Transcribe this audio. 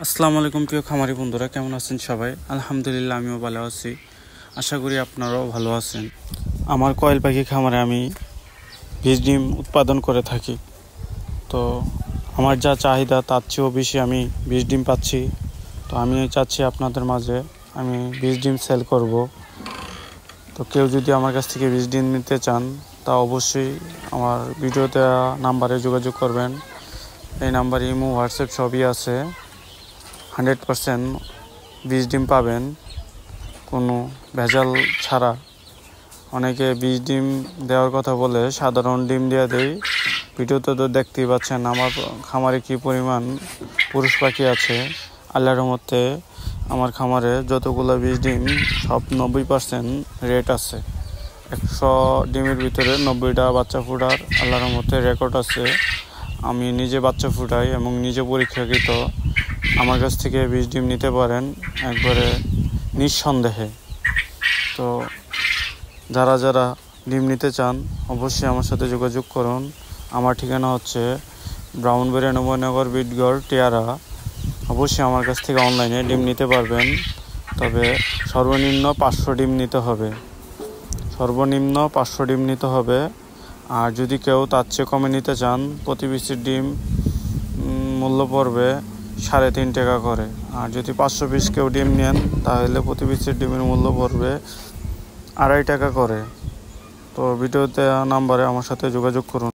আসসালামু আলাইকুম প্রিয় খামারি বন্ধুরা, কেমন আছেন সবাই? আলহামদুলিল্লাহ, আমিও ভালো আছি। আশা করি আপনারাও ভালো আছেন। আমার কয়েল পাখি খামারে আমি বীজ ডিম উৎপাদন করে থাকি। তো আমার যা চাহিদা তার চেয়েও বেশি আমি বীজ ডিম পাচ্ছি। তো আমি চাচ্ছি আপনাদের মাঝে আমি বীজ ডিম সেল করব। তো কেউ যদি আমার কাছ থেকে বীজ ডিম নিতে চান তা অবশ্যই আমার ভিডিওতে নাম্বারে যোগাযোগ করবেন। এই নাম্বারে ইমো, হোয়াটসঅ্যাপ সবই আছে। 100% বীজ ডিম পাবেন, কোনো ভেজাল ছাড়া। অনেকে বীজ ডিম দেওয়ার কথা বলে সাধারণ ডিম দিয়ে দেয়। ভিডিওতে তো দেখতেই পাচ্ছেন আমার খামারে কী পরিমাণ পুরুষ পাখি আছে। আল্লাহর রহমতে আমার খামারে যতগুলো বীজ ডিম সব 90% রেট আছে। 100 ডিমের ভিতরে 90টা বাচ্চা ফোটার আল্লাহর রহমতে রেকর্ড আছে। আমি নিজে বাচ্চা ফুটাই এবং নিজে পরীক্ষাকৃত। আমার কাছ থেকে বীজ ডিম নিতে পারেন একবারে নিঃসন্দেহে। তো যারা যারা ডিম নিতে চান অবশ্যই আমার সাথে যোগাযোগ করুন। আমার ঠিকানা হচ্ছে ব্রাউনবাড়িয়া নবনগর, বিটগড়, টিয়ারা। অবশ্যই আমার কাছ থেকে অনলাইনে ডিম নিতে পারবেন, তবে সর্বনিম্ন 500 ডিম নিতে হবে। আর যদি কেউ তার চেয়ে কমে নিতে চান, প্রতি পিসের ডিম মূল্য পড়বে 3.5 টাকা করে। আর যদি 500 পিস কেউ ডিম নেন তাহলে প্রতি পিসের ডিমের মূল্য পড়বে 2.5 টাকা করে। তো ভিডিওতে নাম্বারে আমার সাথে যোগাযোগ করুন।